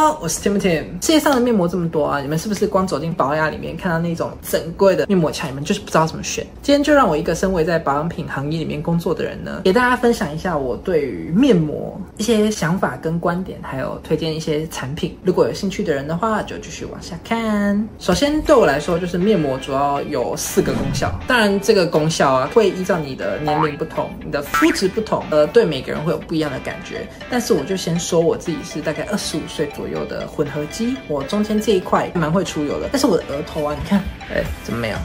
Hello， 我是 Tim。世界上的面膜这么多啊，你们是不是光走进保养里面看到那种整柜的面膜墙，你们就是不知道怎么选？今天就让我一个身为在保养品行业里面工作的人呢，给大家分享一下我对于面膜一些想法跟观点，还有推荐一些产品。如果有兴趣的人的话，就继续往下看。首先对我来说，就是面膜主要有4个功效。当然，这个功效啊会依照你的年龄不同、你的肤质不同，对每个人会有不一样的感觉。但是我就先说我自己是大概25岁左右的混合肌，我中间这一块蛮会出油的，但是我的额头啊，你看，怎么没有？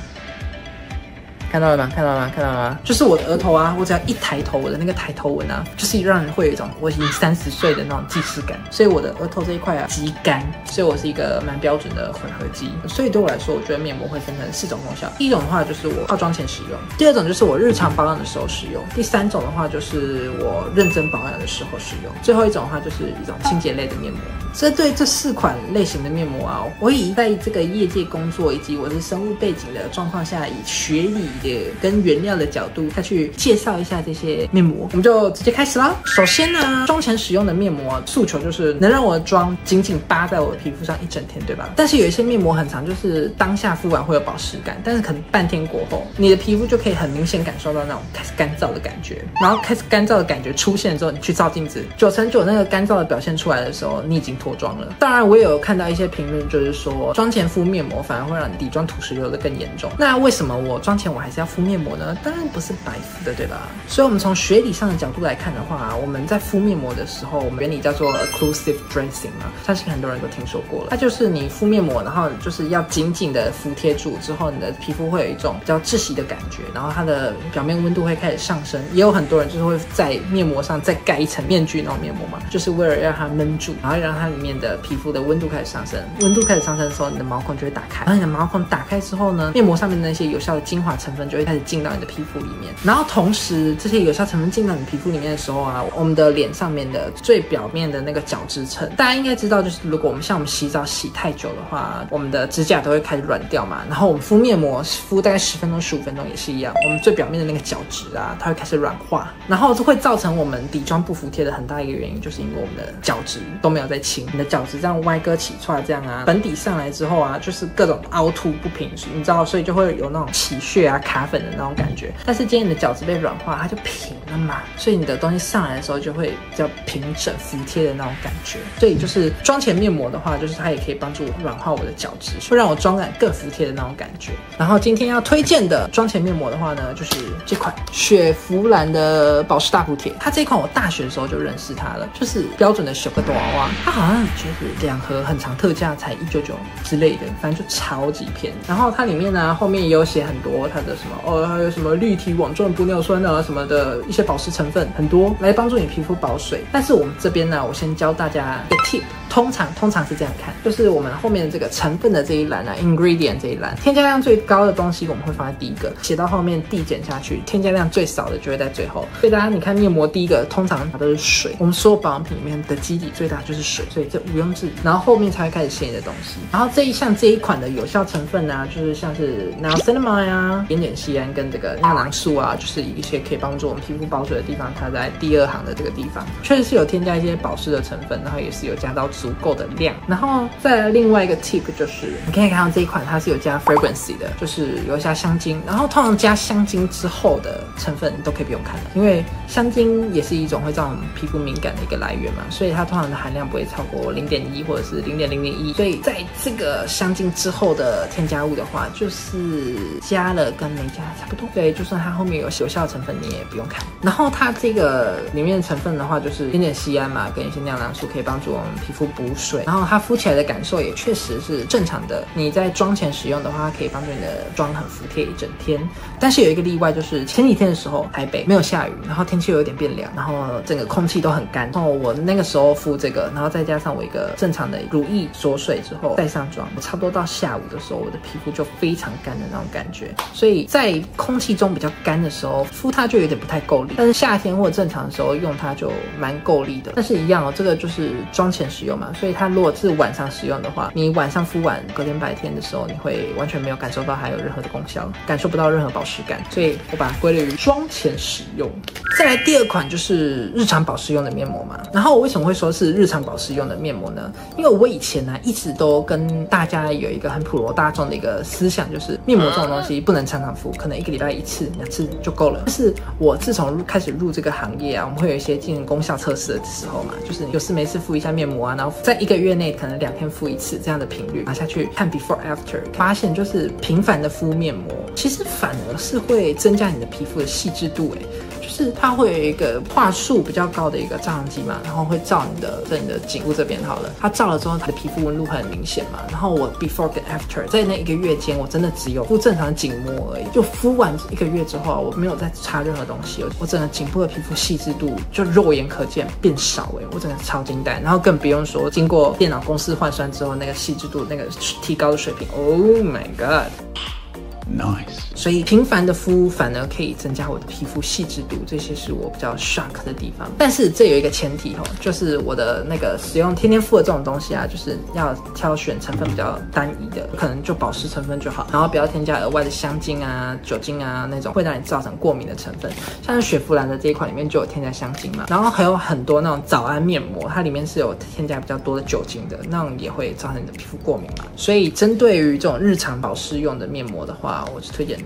看到了吗？看到了吗？看到了吗？就是我的额头啊，我只要一抬头，我的那个抬头纹啊，就是让人会有一种我已经30岁的那种既视感。所以我的额头这一块啊极干，所以我是一个蛮标准的混合肌。所以对我来说，我觉得面膜会分成4种功效。第一种的话就是我化妆前使用，第二种就是我日常保养的时候使用，第3种的话就是我认真保养的时候使用，最后一种的话就是一种清洁类的面膜。针对这4款类型的面膜啊，我以在这个业界工作以及我是生物背景的状况下，以学理的跟原料的角度，再去介绍一下这些面膜。我们就直接开始啦。首先呢，妆前使用的面膜诉求就是能让我的妆紧紧扒在我的皮肤上一整天，对吧？但是有一些面膜很长，就是当下敷完会有保湿感，但是可能半天过后，你的皮肤就可以很明显感受到那种开始干燥的感觉。然后开始干燥的感觉出现之后，你去照镜子，9成9那个干燥的表现出来的时候，你已经脱妆了。当然，我也有看到一些评论，就是说妆前敷面膜反而会让你底妆土石流的更严重。那为什么我妆前我还是要敷面膜呢？当然不是白敷的，对吧？所以我们从学理上的角度来看的话，我们在敷面膜的时候，我们原理叫做 occlusive dressing 嘛，相信很多人都听说过了。它就是你敷面膜，然后就是要紧紧的服贴住之后，你的皮肤会有一种比较窒息的感觉，然后它的表面温度会开始上升。也有很多人就是会在面膜上再盖一层面具那种面膜嘛，就是为了让它闷住，然后让它里面的皮肤的温度开始上升。温度开始上升的时候，你的毛孔就会打开，然后你的毛孔打开之后呢，面膜上面的那些有效的精华成分就会开始进到你的皮肤里面。然后同时这些有效成分进到你皮肤里面的时候啊，我们的脸上面的最表面的那个角质层，大家应该知道，就是如果我们像我们洗澡洗太久的话，我们的指甲都会开始软掉嘛。然后我们敷面膜敷大概10分钟15分钟也是一样，我们最表面的那个角质啊，它会开始软化，然后这会造成我们底妆不服帖的很大一个原因，就是因为我们的角质都没有在清，你的角质这样歪哥起出来这样啊，粉底上来之后啊，就是各种凹凸不平，你知道，所以就会有那种起屑啊卡粉的那种感觉。但是今天你的角质被软化，它就平了嘛，所以你的东西上来的时候就会比较平整服帖的那种感觉。所以就是妆前面膜的话，就是它也可以帮助我软化我的角质，会让我妆感更服帖的那种感觉。然后今天要推荐的妆前面膜的话呢，就是这款雪佛兰的保湿大补贴。它这一款我大学的时候就认识它了，就是标准的小个短娃娃，它好像就是2盒很长特价才199之类的，反正就超级便宜。然后它里面呢，后面也有写很多它的什么还有什么氯体网状玻尿酸啊什么的一些保湿成分，很多来帮助你皮肤保水。但是我们这边呢，我先教大家一个 tip。通常是这样看，就是我们后面的这个成分的这一栏啊 ，ingredient 这一栏，添加量最高的东西我们会放在第一个，写到后面递减下去，添加量最少的就会在最后。所以大家你看面膜第一个通常它都是水，我们所有保养品里面的基底最大就是水，所以这毋庸置疑。然后后面才会开始写你的东西。然后像这一款的有效成分啊，就是像是 niacinamide 啊、点酰胺跟这个尿囊素啊，就是一些可以帮助我们皮肤保水的地方，它在第2行的这个地方确实是有添加一些保湿的成分，然后也是有加到足够的量。然后再来另外一个 tip 就是你可以看到这一款它是有加 fragrance 的，就是有加香精。然后通常加香精之后的成分都可以不用看了，因为香精也是一种会造成皮肤敏感的一个来源嘛，所以它通常的含量不会超过 0.1 或者是 0.001。所以在这个香精之后的添加物的话，就是加了跟没加差不多。对，就算它后面有效成分你也不用看。然后它这个里面的成分的话，就是点酰胺嘛，跟一些尿囊素可以帮助我们皮肤补水，然后它敷起来的感受也确实是正常的。你在妆前使用的话，它可以帮助你的妆很服帖一整天。但是有一个例外，就是前几天的时候台北没有下雨，然后天气有点变凉，然后整个空气都很干。然后我那个时候敷这个，然后再加上我一个正常的乳液锁水之后再上妆，我差不多到下午的时候，我的皮肤就非常干的那种感觉。所以在空气中比较干的时候敷它就有点不太够力，但是夏天或者正常的时候用它就蛮够力的。但是一样哦，这个就是妆前使用嘛，所以它如果是晚上使用的话，你晚上敷完隔天白天的时候，你会完全没有感受到还有任何的功效，感受不到任何保湿感，所以我把它归类于妆前使用。再来第2款就是日常保湿用的面膜嘛，然后我为什么会说是日常保湿用用的面膜呢？因为我以前呢一直都跟大家有一个很普罗大众的一个思想，就是面膜这种东西不能常常敷，可能1个礼拜1次、2次就够了。但是我自从开始入这个行业啊，我们会有一些进行功效测试的时候嘛，就是有事没事敷一下面膜啊，然后在1个月内可能2天敷1次这样的频率，拿下去看 before after， 发现就是频繁的敷面膜，其实反而是会增加你的皮肤的细致度就是它会有一个话术比较高的一个照相机嘛，然后会照你的颈部这边好了，它照了之后，它的皮肤纹路会很明显嘛。然后我 before 跟 after 在那1个月间，我真的只有敷正常的颈膜而已，就敷完1个月之后，我没有再擦任何东西，我整个颈部的皮肤细致度就肉眼可见变少我真的超惊呆。然后更不用说经过电脑公式换算之后，那个细致度那个提高的水平 ，Oh my god。Nice， 所以频繁的敷反而可以增加我的皮肤细致度，这些是我比较 shock 的地方。但是这有一个前提就是我的那个使用天天敷的这种东西啊，就是要挑选成分比较单一的，可能就保湿成分就好，然后不要添加额外的香精啊、酒精啊那种会让你造成过敏的成分。像是雪佛兰的这一款里面就有添加香精嘛，然后还有很多那种早安面膜，它里面是有添加比较多的酒精的，那种也会造成你的皮肤过敏嘛。所以针对于这种日常保湿用的面膜的话，我就推荐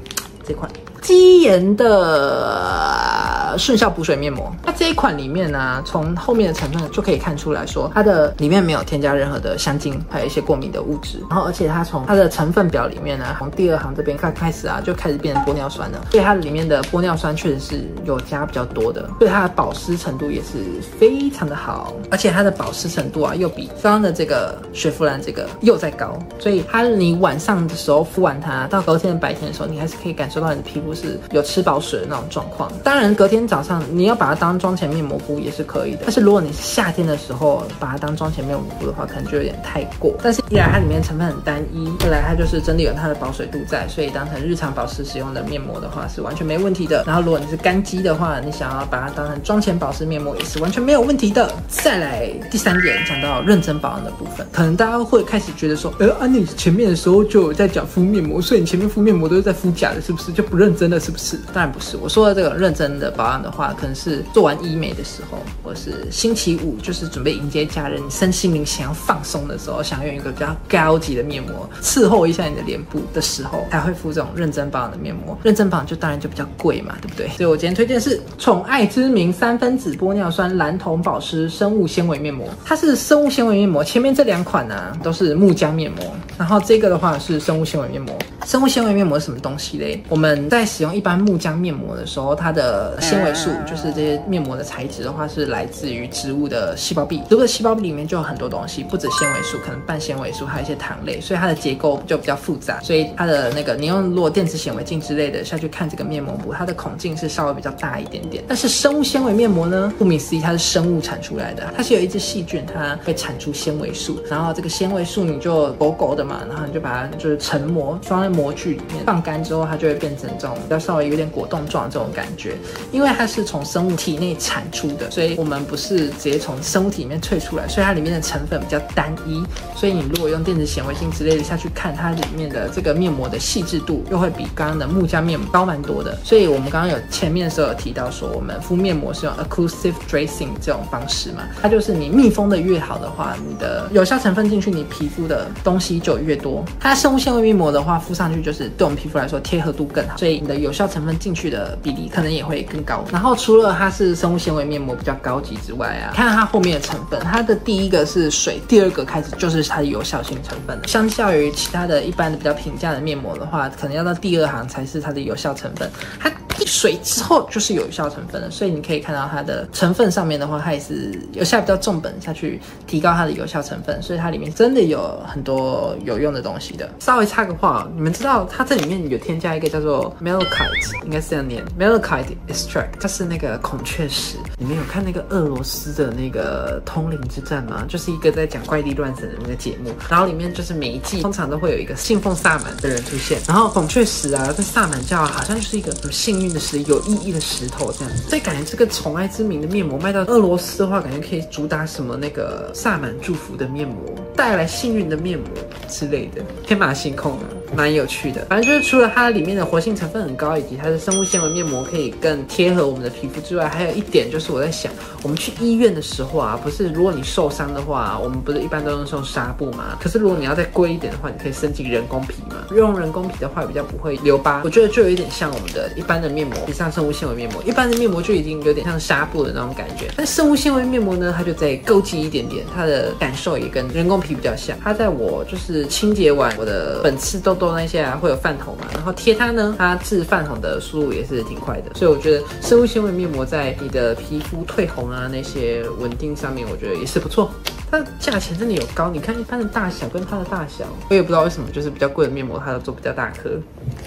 这款肌研的顺效补水面膜。它这一款里面呢，从后面的成分就可以看出来说，它的里面没有添加任何的香精，还有一些过敏的物质。然后而且它从它的成分表里面呢，从第2行这边开始啊，就开始变成玻尿酸了。所以它里面的玻尿酸确实是有加比较多的，所以它的保湿程度也是非常的好。而且它的保湿程度啊，又比刚刚的这个雪佛兰这个又再高。所以你晚上的时候敷完它，到隔天的白天的时候，你还是可以感受到你的皮肤是有吃饱水的那种状况。当然隔天早上你要把它当妆前面膜敷也是可以的，但是如果你是夏天的时候把它当妆前面膜敷的话，可能就有点太过。但是一来它里面成分很单一，二来它就是真的有它的保水度在，所以当成日常保湿使用的面膜的话是完全没问题的。然后如果你是干肌的话，你想要把它当成妆前保湿面膜也是完全没有问题的。再来第3点，讲到认真保养的部分，可能大家会开始觉得说，你前面的时候就有在讲敷面膜，所以你前面敷面膜都是在敷假的，是不是就不认真了？是不是？当然不是。我说的这个认真的保养的话，可能是做完医美的时候，或是星期5就是准备迎接家人，你身心灵想要放松的时候，想要用一个比较高级的面膜伺候一下你的脸部的时候，才会敷这种认真保养的面膜。认真保养就当然就比较贵嘛，对不对？所以我今天推荐的是宠爱之名3分子玻尿酸蓝铜保湿生物纤维面膜。它是生物纤维面膜，前面这2款呢都是木浆面膜，然后这个的话是生物纤维面膜。生物纤维面膜是什么东西嘞？我们在使用一般木浆面膜的时候，它的纤维素就是这些面膜的材质的话，是来自于植物的细胞壁。植物的细胞壁里面就有很多东西，不止纤维素，可能半纤维素，还有一些糖类，所以它的结构就比较复杂。所以它的那个你用如果电子显微镜之类的下去看这个面膜布，它的孔径是稍微比较大一点点。但是生物纤维面膜呢，顾名思义，它是生物产出来的，它是有一只细菌，它会产出纤维素，然后这个纤维素你就狗狗的嘛，然后你就把它就是成膜装在模具里面，放干之后它就会变成这种比较稍微有点果冻状这种感觉。因为它是从生物体内产出的，所以我们不是直接从生物体里面萃出来，所以它里面的成分比较单一。所以你如果用电子显微镜之类的下去看它里面的这个面膜的细致度，又会比刚刚的木浆面膜高蛮多的。所以我们刚刚有前面的时候有提到说，我们敷面膜是用 occlusive dressing 这种方式嘛，它就是你密封的越好的话，你的有效成分进去，你皮肤的东西就越多。它生物纤维面膜的话，敷上去就是对我们皮肤来说贴合度更好，所以你的有效成分进去的比例可能也会更高。然后除了它是生物纤维面膜比较高级之外啊，看它后面的成分，它的第1个是水，第2个开始就是它的有效性成分了。相较于其他的一般的比较平价的面膜的话，可能要到第2行才是它的有效成分。它水之后就是有效成分了，所以你可以看到它的成分上面的话，它也是有下比较重本下去提高它的有效成分，所以它里面真的有很多有用的东西的。稍微插个话，你们知道它这里面有添加一个叫做 malachite， 应该是这样念 malachite extract， 它是那个孔雀石。你们有看那个俄罗斯的那个通灵之战吗？就是一个在讲怪力乱神的那个节目，然后里面就是每一季通常都会有一个信奉萨满的人出现，然后孔雀石啊，在萨满教好像就是一个有幸运的石，有意义的石头这样子。所以感觉这个宠爱之名的面膜卖到俄罗斯的话，感觉可以主打什么那个萨满祝福的面膜，带来幸运的面膜之类的，天马行空啊。蛮有趣的。反正就是除了它里面的活性成分很高，以及它的生物纤维面膜可以更贴合我们的皮肤之外，还有一点就是我在想，我们去医院的时候啊，不是如果你受伤的话，我们不是一般都用纱布吗？可是如果你要再贵一点的话，你可以升级人工皮嘛。用人工皮的话比较不会留疤，我觉得就有一点像我们的一般的面膜，比上生物纤维面膜。一般的面膜就已经有点像纱布的那种感觉，但生物纤维面膜呢，它就再高级一点点，它的感受也跟人工皮比较像。它在我就是清洁完我的粉刺痘痘那些啊，会有泛红嘛，然后贴它呢，它治泛红的速度也是挺快的，所以我觉得生物纤维面膜在你的皮肤退红啊那些稳定上面，我觉得也是不错。它的价钱真的有高，你看一般的大小跟它的大小，我也不知道为什么，就是比较贵的面膜它都做比较大颗。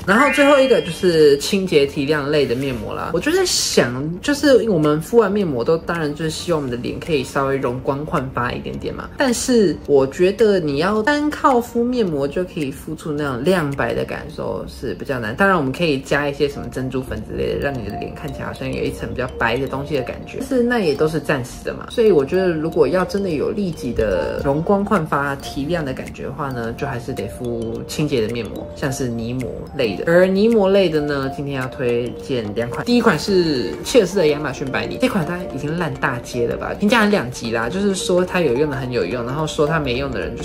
然后最后一个就是清洁提亮类的面膜啦，我就在想，就是我们敷完面膜都当然就是希望我们的脸可以稍微容光焕发一点点嘛，但是我觉得你要单靠敷面膜就可以敷出那种亮白的感受是比较难。当然我们可以加一些什么珍珠粉之类的，让你的脸看起来好像有一层比较白的东西的感觉，但是那也都是暂时的嘛。所以我觉得如果要真的有立即的容光焕发提亮的感觉的话呢，就还是得敷清洁的面膜，像是泥膜类的。而泥膜类的呢，今天要推荐2款。第一款是切尔斯的亚马逊白泥，这款它已经烂大街了吧，评价很2极啦，就是说它有用的很有用，然后说它没用的人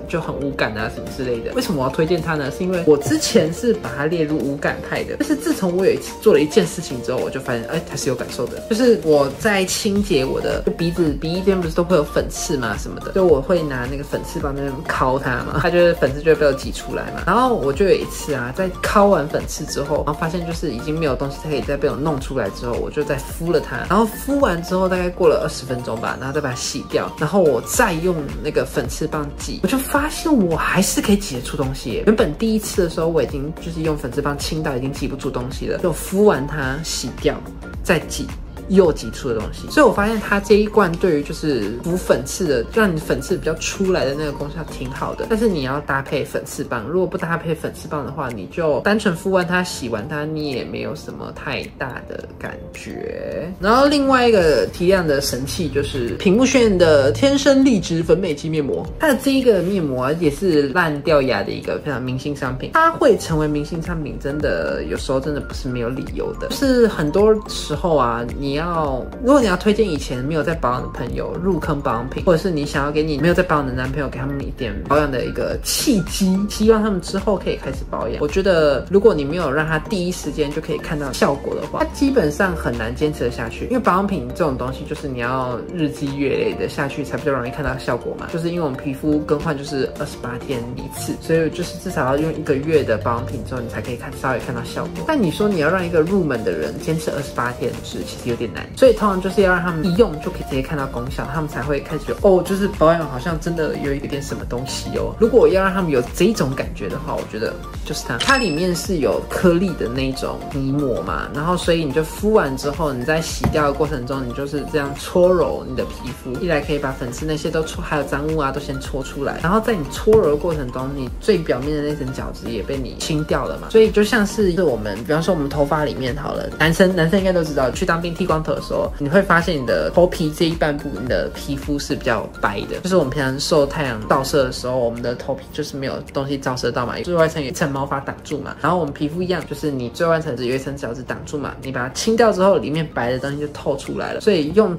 就很无感啊什么之类的。为什么我要推荐它呢？是因为我之前是把它列入无感派的，但是自从我有一次做了一件事情之后，我就发现它是有感受的。就是我在清洁我的鼻翼这边不是都会有粉刺嘛什么的，就我会拿那个粉刺棒那边敲它嘛，它就是粉刺就会被我挤出来嘛。然后我就有一次啊，在敲完粉刺之后，然后发现就是已经没有东西可以再被我弄出来之后，我就再敷了它。然后敷完之后大概过了20分钟吧，然后再把它洗掉，然后我再用那个粉刺棒挤，我就发现我还是可以挤得出东西耶。原本第一次的时候我已经就是用粉刺棒清到已经挤不出东西了，就敷完它洗掉再挤，又挤出的东西。所以我发现它这一罐对于就是补粉刺的，让你粉刺比较出来的那个功效挺好的。但是你要搭配粉刺棒，如果不搭配粉刺棒的话，你就单纯敷完它洗完它，你也没有什么太大的感觉。然后另外一个提亮的神器就是品木轩的天生丽质粉美肌面膜，它的这一个面膜也是烂掉牙的一个非常明星商品。它会成为明星商品，真的有时候真的不是没有理由的，就是很多时候啊，如果你要推荐以前没有在保养的朋友入坑保养品，或者是你想要给你没有在保养的男朋友给他们一点保养的一个契机，希望他们之后可以开始保养，我觉得如果你没有让他第一时间就可以看到效果的话，他基本上很难坚持得下去。因为保养品这种东西就是你要日积月累的下去才比较容易看到效果嘛，就是因为我们皮肤更换就是28天一次，所以就是至少要用1个月的保养品之后你才可以稍微看到效果。但你说你要让一个入门的人坚持28天是其实有点难，所以通常就是要让他们一用就可以直接看到功效，他们才会开始觉得哦，就是保养好像真的有一点什么东西哦。如果要让他们有这种感觉的话，我觉得就是它里面是有颗粒的那种泥膜嘛，然后所以你就敷完之后，你在洗掉的过程中，你就是这样搓揉你的皮肤，一来可以把粉刺那些都搓，还有脏污啊都先搓出来，然后在你搓揉的过程中，你最表面的那层角质也被你清掉了嘛，所以就像是我们，比方说我们头发里面好了，男生应该都知道，去当兵剃光头的时候，你会发现你的头皮这一半部，你的皮肤是比较白的，就是我们平常受太阳照射的时候，我们的头皮就是没有东西照射到嘛，最外层有一层毛发挡住嘛，然后我们皮肤一样，就是你最外层有一层角质挡住嘛，你把它清掉之后，里面白的东西就透出来了。所以用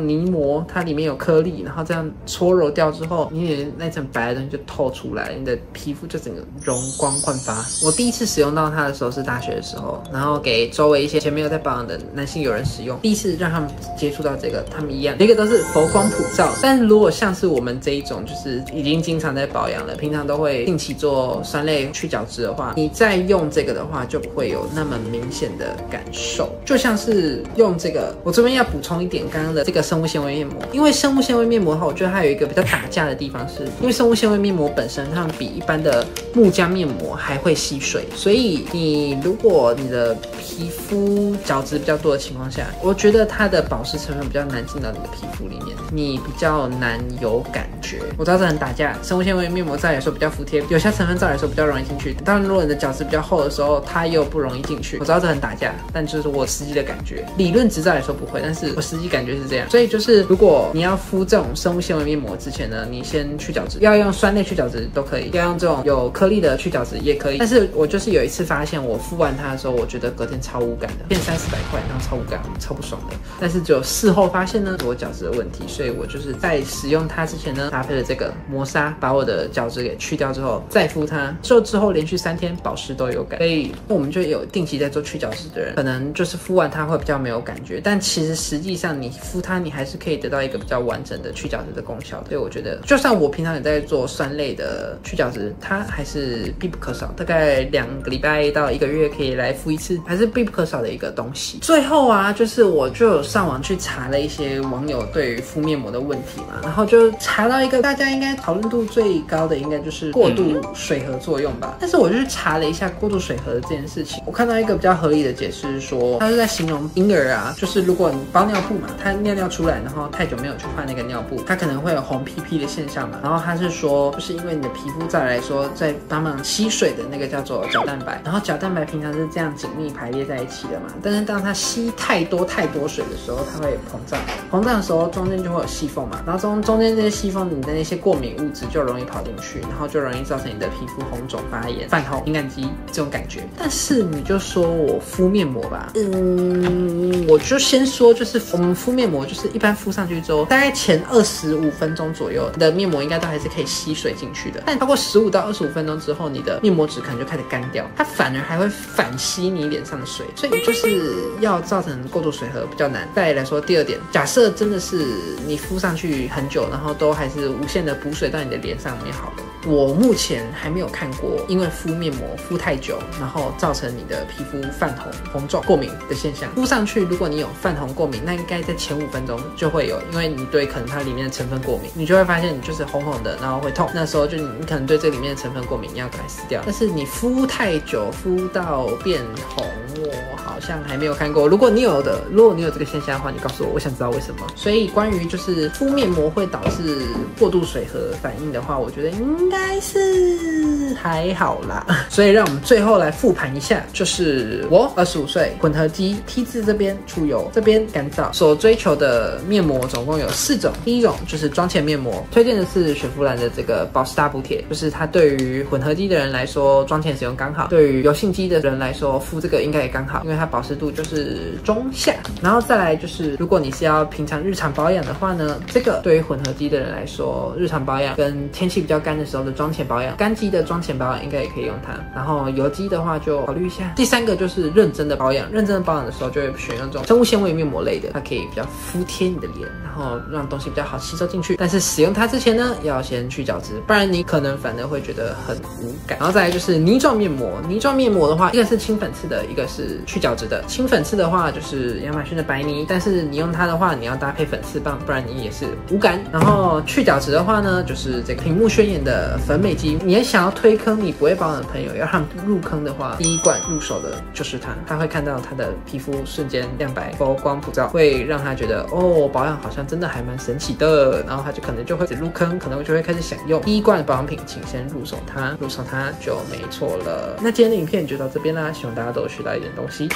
泥膜，它里面有颗粒，然后这样搓揉掉之后，你的那层白的东西就透出来，你的皮肤就整个容光焕发。我第一次使用到它的时候是大学的时候，然后给周围一些前没有在保养的男性友人使用，第一次让他们接触到这个，他们一样，一个都是佛光普照。但是如果像是我们这一种，就是已经经常在保养了，平常都会定期做酸类去角质的话，你再用这个的话，就不会有那么明显的感受。就像是用这个，我这边要补充一点刚刚的这个生物纤维面膜，因为生物纤维面膜的话，我觉得它有一个比较打架的地方是，因为生物纤维面膜本身它们比一般的木浆面膜还会吸水，所以如果你的皮肤角质比较多的情况下，我觉得它的保湿成分比较难进到你的皮肤里面，你比较难有感觉。我知道这很打架，生物纤维面膜照理来说比较服帖，有些成分照理来说比较容易进去。当然，如果你的角质比较厚的时候，它又不容易进去。我知道这很打架，但就是我实际的感觉，理论执照来说不会，但是我实际感觉是这样。所以就是如果你要敷这种生物纤维面膜之前呢，你先去角质，要用酸类去角质都可以，要用这种有颗粒的去角质也可以。但是我就是有一次发现，我敷完它的时候，我觉得隔天超无感的，变30-40块，然后超无感，超不爽的。但是只有事后发现呢，我角质的问题，所以我就是在使用它之前呢，搭配了这个磨砂，把我的角质给去掉之后，再敷它，之后连续3天保湿都有感。所以我们就有定期在做去角质的人，可能就是敷完它会比较没有感觉，但其实实际上你敷它，你还是可以得到一个比较完整的去角质的功效。所以我觉得，就算我平常也在做酸类的去角质，它还是必不可少，大概2个礼拜到1个月可以来敷一次，还是必不可少的一个东西。最后啊，就是我就有上网去查了一些网友对于敷面膜的问题嘛，然后就查到一个大家应该讨论度最高的，应该就是过度水合作用吧。但是我就去查了一下过度水合的这件事情，我看到一个比较合理的解释是说，他是在形容婴儿啊，就是如果你包尿布嘛，他尿出来，然后太久没有去换那个尿布，他可能会有红屁屁的现象嘛。然后他是说，就是因为你的皮肤再来说，在帮忙吸水的那个叫做角蛋白，然后角蛋白平常是这样紧密排列在一起的嘛，但是当它吸太多水的时候，它会膨胀，膨胀的时候中间就会有细缝嘛，然后中间这些细缝，你的那些过敏物质就容易跑进去，然后就容易造成你的皮肤红肿发炎、泛红、敏感肌这种感觉。但是你就说我敷面膜吧，我就先说，就是我们敷面膜，就是一般敷上去之后，大概前25分钟左右，你的面膜应该都还是可以吸水进去的。但超过15到25分钟之后，你的面膜纸可能就开始干掉，它反而还会反吸你脸上的水，所以就是要造成过度水合比较难。再来说第二点，假设真的是你敷上去很久，然后都还是无限的补水到你的脸上面好了。我目前还没有看过因为敷面膜敷太久，然后造成你的皮肤泛红、红肿、过敏的现象。敷上去，如果你有泛红、过敏，那应该在前5分钟就会有，因为你对可能它里面的成分过敏，你就会发现你就是红红的，然后会痛。那时候就你可能对这里面的成分过敏，你要赶快撕掉。但是你敷太久，敷到变红，我好像还没有看过。如果你有这个现象的话，你告诉我，我想知道为什么。所以关于就是敷面膜会导致过度水合反应的话，我觉得应该是还好啦。所以让我们最后来复盘一下，就是我25岁，混合肌 T 字这边出油，这边干燥，所追求的面膜总共有4种。第一种就是妆前面膜，推荐的是雪佛兰的这个保湿大补帖，就是它对于混合肌的人来说，妆前使用刚好；对于油性肌的人来说，敷这个应该也刚好，因为它保湿度就是中下。然后再来就是，如果你是要平常日常保养的话呢，这个对于混合肌的人来说，日常保养跟天气比较干的时候的妆前保养，干肌的妆前保养应该也可以用它。然后油肌的话就考虑一下。第3个就是认真的保养，认真的保养的时候就会选用这种生物纤维面膜类的，它可以比较敷贴你的脸，然后让东西比较好吸收进去。但是使用它之前呢，要先去角质，不然你可能反而会觉得很无感。然后再来就是泥状面膜，泥状面膜的话，一个是清粉刺的，一个是去角质的。清粉刺的话就是亚马逊的白泥，但是你用它的话，你要搭配粉刺棒，不然你也是无感。然后去角质的话呢，就是这个屏幕宣言的粉美肌。你也想要推坑你不会保养的朋友，要让入坑的话，第一罐入手的就是它，他会看到他的皮肤瞬间亮白、佛光普照，会让他觉得哦，保养好像真的还蛮神奇的，然后他就可能就会入坑，可能就会开始想用。第一罐保养品，请先入手它，入手它就没错了。那今天的影片就到这边啦，希望大家都有学到一点东西。